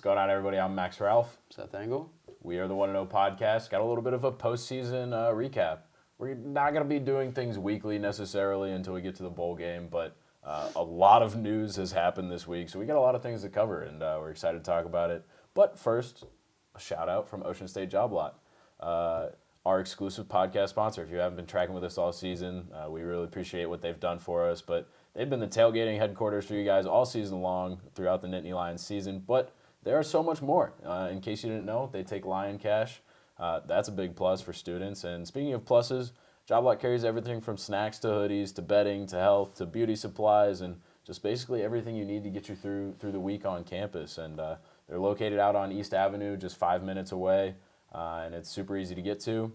What's going on, everybody? I'm Max Ralph. Seth Engle. We are the 1-0 podcast. Got a little bit of a postseason recap. We're not going to be doing things weekly necessarily until we get to the bowl game, but a lot of news has happened this week, so we got a lot of things to cover, and we're excited to talk about it. But first, a shout-out from Ocean State Job Lot, our exclusive podcast sponsor. If you haven't been tracking with us all season, we really appreciate what they've done for us, but they've been the tailgating headquarters for you guys all season long throughout the Nittany Lions season, but there are so much more. In case you didn't know, they take Lion Cash. That's a big plus for students. And speaking of pluses, Job Lot carries everything from snacks to hoodies to bedding to health to beauty supplies and just basically everything you need to get you through the week on campus. And they're located out on East Avenue, just 5 minutes away, and it's super easy to get to.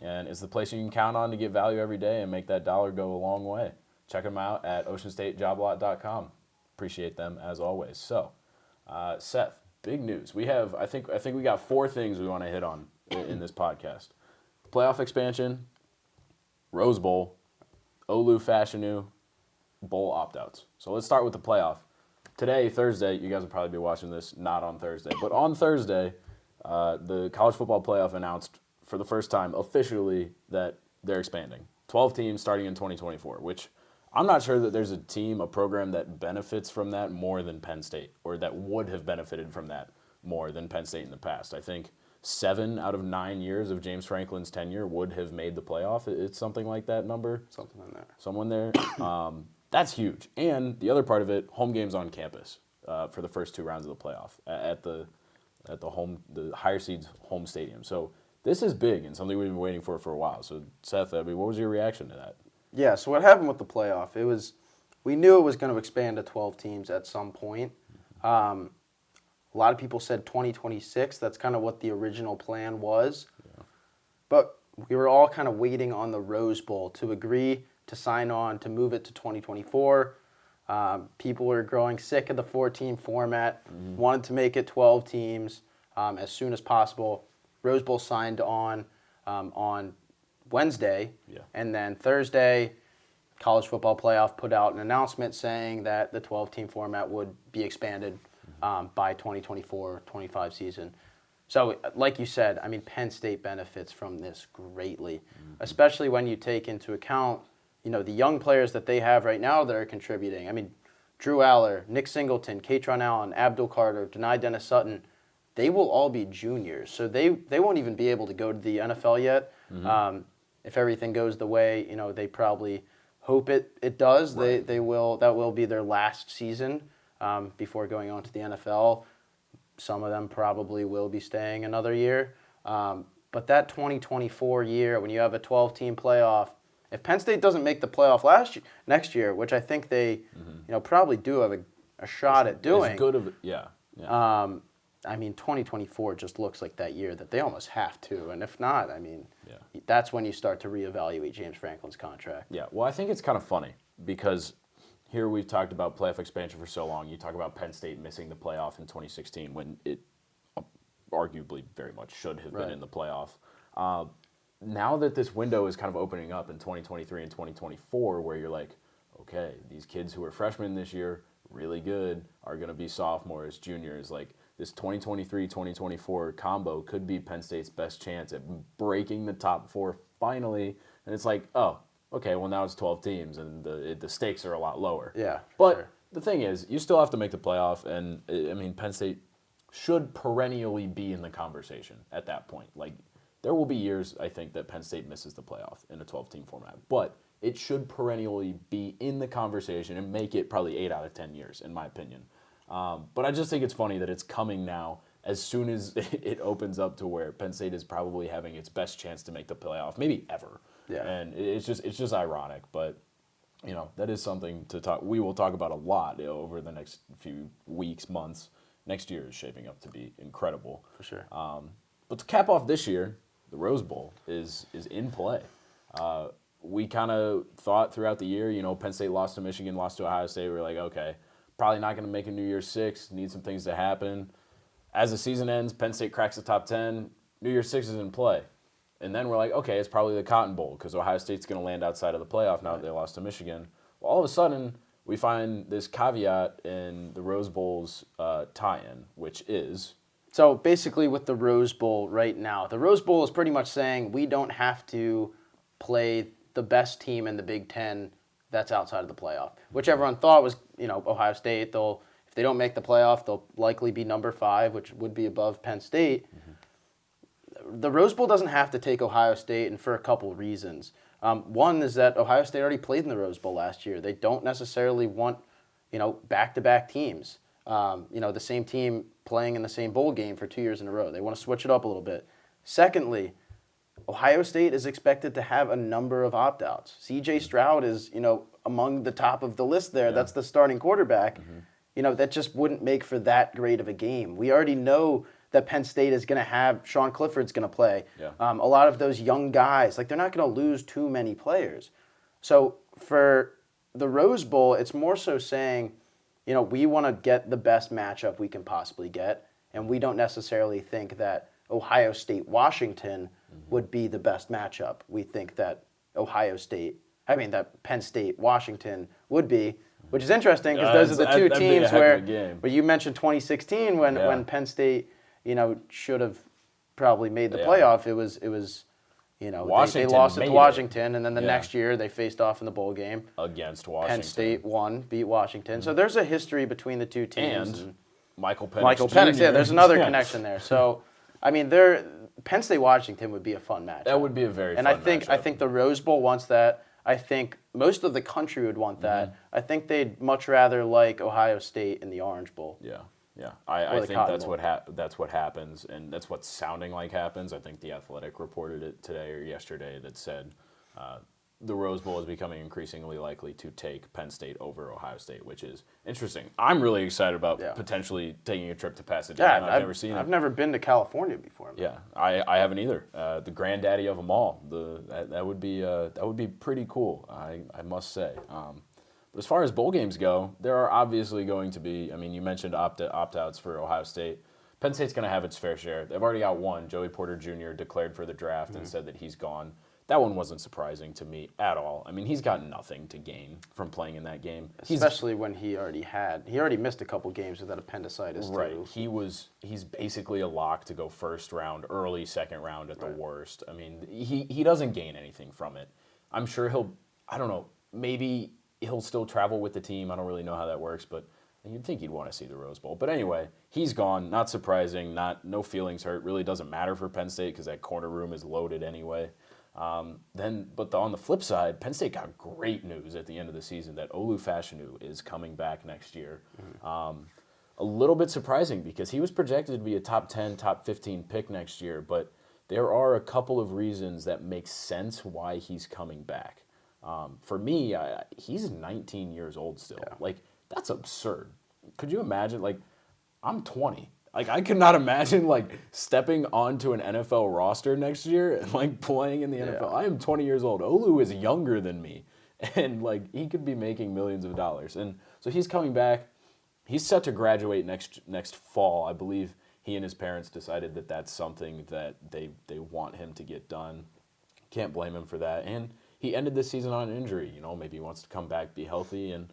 And it's the place you can count on to get value every day and make that dollar go a long way. Check them out at oceanstatejoblot.com. Appreciate them as always. So, Seth, big news. We have, I think we got 4 things we want to hit on in this podcast. Playoff expansion, Rose Bowl, Olu Fashanu, bowl opt-outs. So let's start with the playoff. Today, Thursday, you guys will probably be watching this not on Thursday, but on Thursday, the college football playoff announced for the first time officially that they're expanding. 12 teams starting in 2024, which I'm not sure that there's a program that benefits from that more than Penn State, or that would have benefited from that more than Penn State in the past. I think 7 out of 9 years of James Franklin's tenure would have made the playoff. It's something like that number. Something in there. Someone there. That's huge. And the other part of it, home games on campus for the first 2 rounds of the playoff at the higher seeds home stadium. So this is big and something we've been waiting for a while. So Seth, what was your reaction to that? Yeah, so what happened with the playoff, we knew it was going to expand to 12 teams at some point. A lot of people said 2026. That's kind of what the original plan was. Yeah. But we were all kind of waiting on the Rose Bowl to agree to sign on to move it to 2024. People were growing sick of the 4-team format, wanted to make it 12 teams as soon as possible. Rose Bowl signed on Wednesday, and then Thursday, College Football Playoff put out an announcement saying that the 12-team format would be expanded by 2024-25 season. So, like you said, I mean, Penn State benefits from this greatly, especially when you take into account, the young players that they have right now that are contributing. I mean, Drew Aller, Nick Singleton, Katron Allen, Abdul Carter, Denai Dennis Sutton, they will all be juniors, so they won't even be able to go to the NFL yet. If everything goes the way, they probably hope it does. Right. That will be their last season before going on to the NFL. Some of them probably will be staying another year. But that 2024 year, when you have a 12-team playoff, if Penn State doesn't make the playoff next year, which I think they probably do have a shot at doing. It's good of yeah. I mean, 2024 just looks like that year that they almost have to. And if not, that's when you start to reevaluate James Franklin's contract. Yeah, well, I think it's kind of funny because here we've talked about playoff expansion for so long. You talk about Penn State missing the playoff in 2016 when it arguably very much should have been in the playoff. Now that this window is kind of opening up in 2023 and 2024 where you're like, okay, these kids who are freshmen this year, really good, are going to be sophomores, juniors, like this 2023-2024 combo could be Penn State's best chance at breaking the top 4 finally. And it's like, oh, okay, well now it's 12 teams and the stakes are a lot lower. Yeah, but the thing is, you still have to make the playoff, and I mean, Penn State should perennially be in the conversation at that point. Like, there will be years, I think, that Penn State misses the playoff in a 12-team format, but it should perennially be in the conversation and make it probably 8 out of 10 years, in my opinion. But I just think it's funny that it's coming now as soon as it opens up to where Penn State is probably having its best chance to make the playoff, maybe ever. Yeah. And it's just ironic, but that is something to talk. We will talk about a lot over the next few weeks, months. Next year is shaping up to be incredible for sure. But to cap off this year, the Rose Bowl is in play. We kind of thought throughout the year, Penn State lost to Michigan, lost to Ohio State. We were like, okay, probably not going to make a New Year's 6, need some things to happen. As the season ends, Penn State cracks the top 10, New Year's 6 is in play. And then we're like, okay, it's probably the Cotton Bowl because Ohio State's going to land outside of the playoff now that they lost to Michigan. Well, all of a sudden, we find this caveat in the Rose Bowl's tie-in, which is... So basically with the Rose Bowl right now, the Rose Bowl is pretty much saying we don't have to play the best team in the Big Ten that's outside of the playoff, which everyone thought was, Ohio State. If they don't make the playoff, they'll likely be number 5, which would be above Penn State. Mm-hmm. The Rose Bowl doesn't have to take Ohio State, and for a couple reasons. One is that Ohio State already played in the Rose Bowl last year. They don't necessarily want, back-to-back teams. The same team playing in the same bowl game for 2 years in a row. They want to switch it up a little bit. Secondly, Ohio State is expected to have a number of opt-outs. C.J. Stroud is, among the top of the list there. Yeah. That's the starting quarterback. Mm-hmm. That just wouldn't make for that great of a game. We already know that Penn State is going to have Sean Clifford's going to play. Yeah. A lot of those young guys, they're not going to lose too many players. So for the Rose Bowl, it's more so saying, we want to get the best matchup we can possibly get, and we don't necessarily think that Ohio State-Washington would be the best matchup. We think that that Penn State-Washington would be, which is interesting because those are the two teams where you mentioned 2016 when Penn State, should have probably made the playoff. It was they lost it to Washington, and then the next year they faced off in the bowl game against Washington. Penn State beat Washington. Mm-hmm. So there's a history between the two teams. And Michael Penix Jr. There's another connection there. So, Penn State-Washington would be a fun match. That would be a very fun matchup. I think the Rose Bowl wants that. I think most of the country would want that. Mm-hmm. I think they'd much rather like Ohio State in the Orange Bowl. Yeah. Yeah, I think that's what happens, and that's what's sounding like happens. I think The Athletic reported it today or yesterday that said the Rose Bowl is becoming increasingly likely to take Penn State over Ohio State, which is interesting. I'm really excited about potentially taking a trip to Pasadena. I've never seen it. I've never been to California before. Yeah, I haven't either. The granddaddy of them all. That would be pretty cool. I must say. But as far as bowl games go, there are obviously going to be, you mentioned opt-outs for Ohio State. Penn State's going to have its fair share. They've already got one. Joey Porter Jr. declared for the draft and said that he's gone. That one wasn't surprising to me at all. He's got nothing to gain from playing in that game. Especially when he already missed a couple games with that appendicitis too. Right. He's basically a lock to go first round, early second round at the worst. He doesn't gain anything from it. I'm sure maybe he'll still travel with the team. I don't really know how that works, but you'd think he'd want to see the Rose Bowl. But anyway, he's gone. Not surprising. No feelings hurt. Really doesn't matter for Penn State because that corner room is loaded anyway. On the flip side, Penn State got great news at the end of the season that Olu Fashanu is coming back next year. Mm-hmm. A little bit surprising because he was projected to be a top 10, top 15 pick next year, but there are a couple of reasons that make sense why he's coming back. For me, he's 19 years old still. Yeah. That's absurd. Could you imagine? I'm 20. I could not imagine, stepping onto an NFL roster next year and, playing in the NFL. I am 20 years old. Olu is younger than me. And, he could be making millions of dollars. And so he's coming back. He's set to graduate next fall. I believe he and his parents decided that that's something that they want him to get done. Can't blame him for that. And he ended this season on an injury. Maybe he wants to come back, be healthy. And,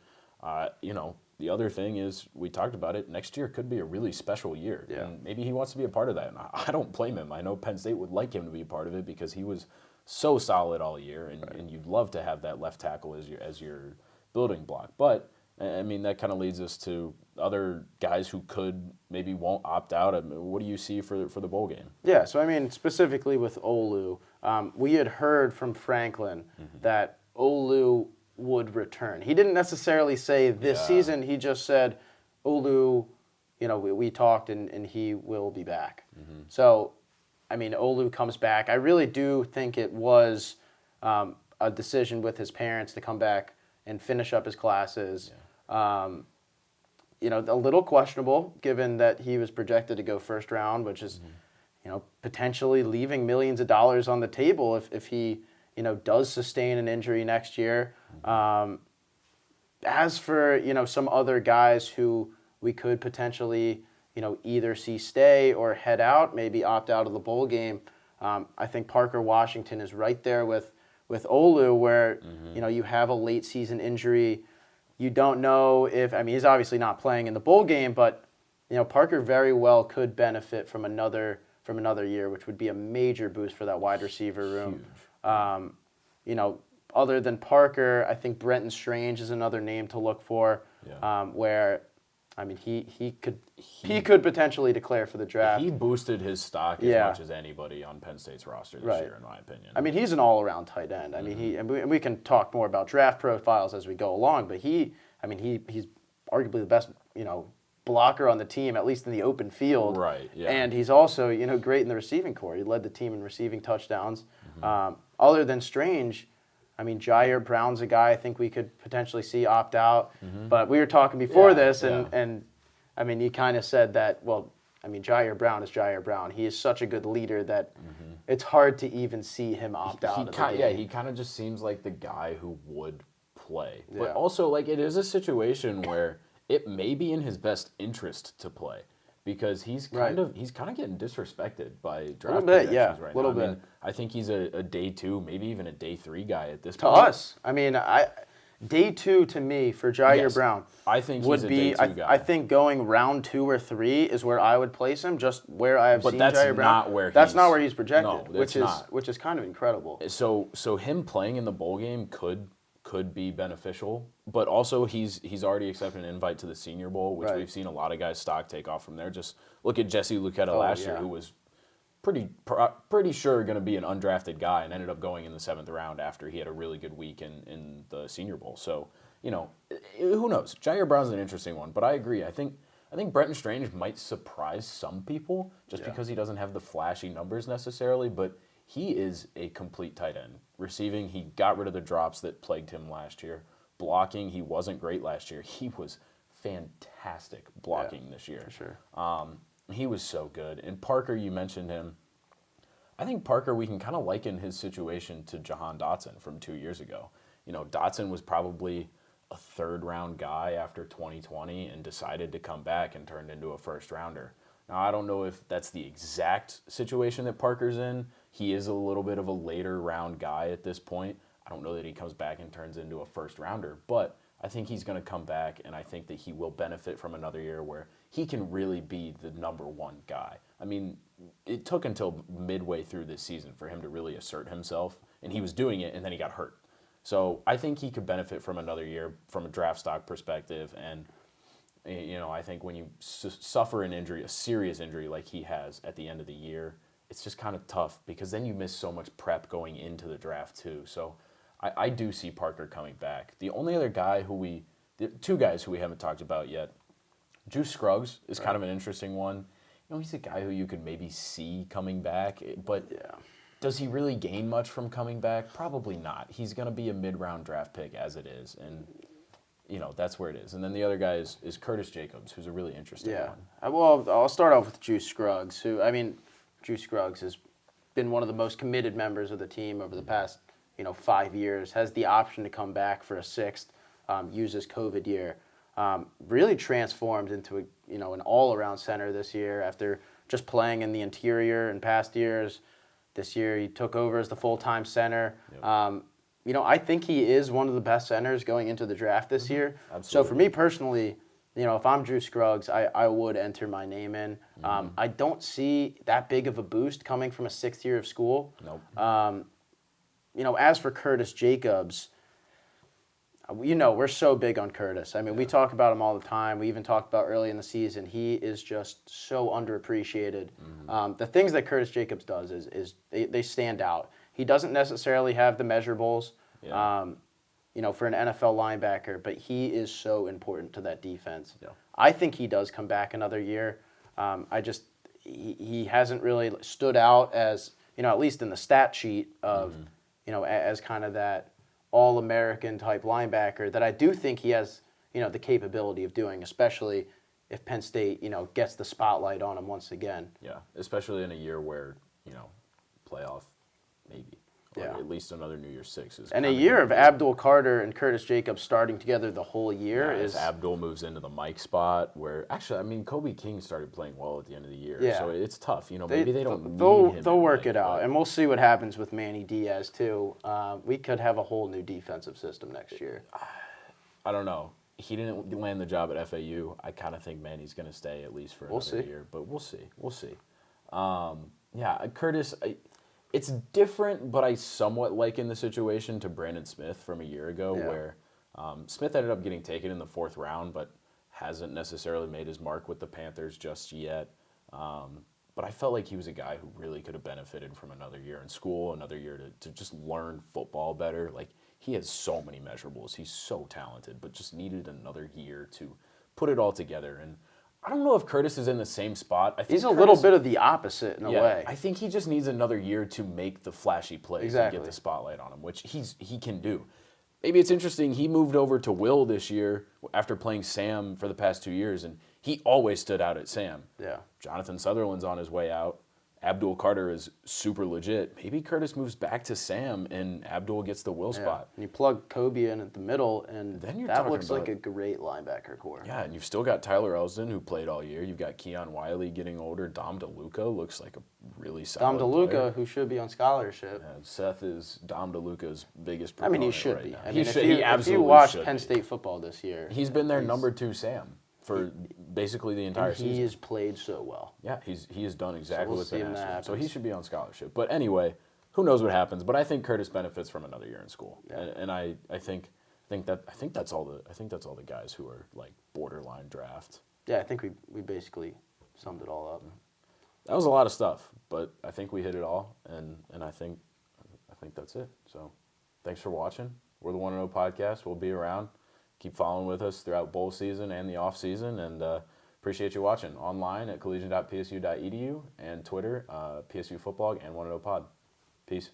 the other thing is, we talked about it, next year could be a really special year. Yeah. And maybe he wants to be a part of that. And I don't blame him. I know Penn State would like him to be a part of it because he was so solid all year. And you'd love to have that left tackle as your building block. But, that kind of leads us to other guys who maybe won't opt out. What do you see for the bowl game? Yeah, so specifically with Olu, we had heard from Franklin that Olu would return. He didn't necessarily say this season. He just said, Olu, we talked and he will be back. Mm-hmm. So, Olu comes back. I really do think it was a decision with his parents to come back and finish up his classes. Yeah. A little questionable given that he was projected to go first round, which is, potentially leaving millions of dollars on the table if he, does sustain an injury next year. As for, some other guys who we could potentially, either see stay or head out, maybe opt out of the bowl game, I think Parker Washington is right there with Olu where, you have a late season injury. You don't know if, he's obviously not playing in the bowl game, but, Parker very well could benefit from another year, which would be a major boost for that wide receiver room. Other than Parker, I think Brenton Strange is another name to look for, where, he could potentially declare for the draft. He boosted his stock as much as anybody on Penn State's roster this year, in my opinion. He's an all-around tight end. We can talk more about draft profiles as we go along, but he's arguably the best, blocker on the team, at least in the open field. Right. Yeah. And he's also, great in the receiving corps. He led the team in receiving touchdowns. Other than Strange, Jair Brown's a guy I think we could potentially see opt out. But we were talking before this, and you kind of said that, Jair Brown is Jair Brown. He is such a good leader that it's hard to even see him opt out. He kind of just seems like the guy who would play. But also, it is a situation where it may be in his best interest to play. Because he's kind of getting disrespected by draft projections right now. A little bit. I think he's a day 2, maybe even a day 3 guy at this point. To us, day 2 to me for Jair Brown. I think he's a day 2 guy. I think going round 2 or 3 is where I would place him. Just where I have seen Jair Brown. That's not where he's projected. No, which is kind of incredible. So him playing in the bowl game could be beneficial, but also he's already accepted an invite to the Senior Bowl, which we've seen a lot of guys' stock take off from there. Just look at Jesse Luketa last year, who was pretty sure going to be an undrafted guy and ended up going in the 7th round after he had a really good week in the Senior Bowl. So, who knows? Jair Brown's an interesting one, but I agree. I think Brenton Strange might surprise some people just because he doesn't have the flashy numbers necessarily, but he is a complete tight end. Receiving, he got rid of the drops that plagued him last year. Blocking, he wasn't great last year. He was fantastic blocking this year. For sure. He was so good. And Parker, you mentioned him. I think Parker, we can kind of liken his situation to Jahan Dotson from 2 years ago. Dotson was probably a 3rd-round guy after 2020 and decided to come back and turned into a 1st-rounder. Now, I don't know if that's the exact situation that Parker's in. He is a little bit of a later round guy at this point. I don't know that he comes back and turns into a 1st-rounder, but I think he's going to come back, and I think that he will benefit from another year where he can really be the number 1 guy. It took until midway through this season for him to really assert himself, and he was doing it, and then he got hurt. So I think he could benefit from another year from a draft stock perspective, and I think when you suffer an injury, a serious injury like he has at the end of the year, it's just kind of tough because then you miss so much prep going into the draft too. So I do see Parker coming back. The only other guy the 2 guys who we haven't talked about yet, Juice Scruggs is kind of an interesting one. He's a guy who you could maybe see coming back, but does he really gain much from coming back? Probably not. He's going to be a mid-round draft pick as it is, and that's where it is. And then the other guy is Curtis Jacobs, who's a really interesting one. Well, I'll start off with Juice Scruggs, who, Juice Scruggs has been one of the most committed members of the team over the past, 5 years, has the option to come back for a 6th, use his COVID year. Really transformed into an all-around center this year after just playing in the interior in past years. This year he took over as the full-time center. Yep. I think he is one of the best centers going into the draft this year. Absolutely. So for me personally, if I'm Drew Scruggs, I would enter my name in. I don't see that big of a boost coming from a 6th year of school. Nope. As for Curtis Jacobs, we're so big on Curtis. We talk about him all the time. We even talked about early in the season. He is just so underappreciated. The things that Curtis Jacobs does is they stand out. He doesn't necessarily have the measurables, for an NFL linebacker, but he is so important to that defense. Yeah. I think he does come back another year. He hasn't really stood out as, at least in the stat sheet of, as kind of that all-American type linebacker that I do think he has, the capability of doing, especially if Penn State, gets the spotlight on him once again. Yeah, especially in a year where, playoff maybe. Or at least another New Year's Six. And a year of Abdul Carter and Curtis Jacobs starting together the whole year is... If Abdul moves into the Mike spot where... Actually, Kobe King started playing well at the end of the year. Yeah. So it's tough. Maybe they don't need him. They'll work it out. And we'll see what happens with Manny Diaz, too. We could have a whole new defensive system next year. I don't know. he didn't land the job at FAU. I kind of think Manny's going to stay at least for another year, but we'll see. We'll see. Curtis, it's different, but I somewhat liken the situation to Brandon Smith from a year ago, where Smith ended up getting taken in the 4th round, but hasn't necessarily made his mark with the Panthers just yet. But I felt like he was a guy who really could have benefited from another year in school, another year to just learn football better. Like, he has so many measurables. He's so talented, but just needed another year to put it all together. And I don't know if Curtis is in the same spot. I think he's a little bit of the opposite in a way. I think he just needs another year to make the flashy plays and get the spotlight on him, which he can do. Maybe it's interesting, he moved over to Will this year after playing Sam for the past 2 years, and he always stood out at Sam. Yeah. Jonathan Sutherland's on his way out. Abdul Carter is super legit. Maybe Curtis moves back to Sam and Abdul gets the Will spot. And you plug Kobe in at the middle, and then that looks like a great linebacker core. Yeah, and you've still got Tyler Elsdon, who played all year. You've got Keon Wiley getting older. Dom DeLuca looks like a really solid player. Who should be on scholarship. And Seth is Dom DeLuca's biggest proponent. I mean, he should right be. Now. I mean, he absolutely if you watch should Penn be. State football this year, he's been their number 2 Sam for basically the entire season. He has played so well. Yeah, he has done exactly we'll what's been asked of him. So he happens. should be on scholarship. But anyway, who knows what happens? But I think Curtis benefits from another year in school, and I think that's all the guys who are like borderline draft. Yeah, I think we basically summed it all up. That was a lot of stuff, but I think we hit it all, and I think that's it. So, thanks for watching. We're the 1-0 Podcast. We'll be around. Keep following with us throughout bowl season and the off season, and appreciate you watching online at collegian.psu.edu and Twitter, PSU Football and 1-0 Pod. Peace.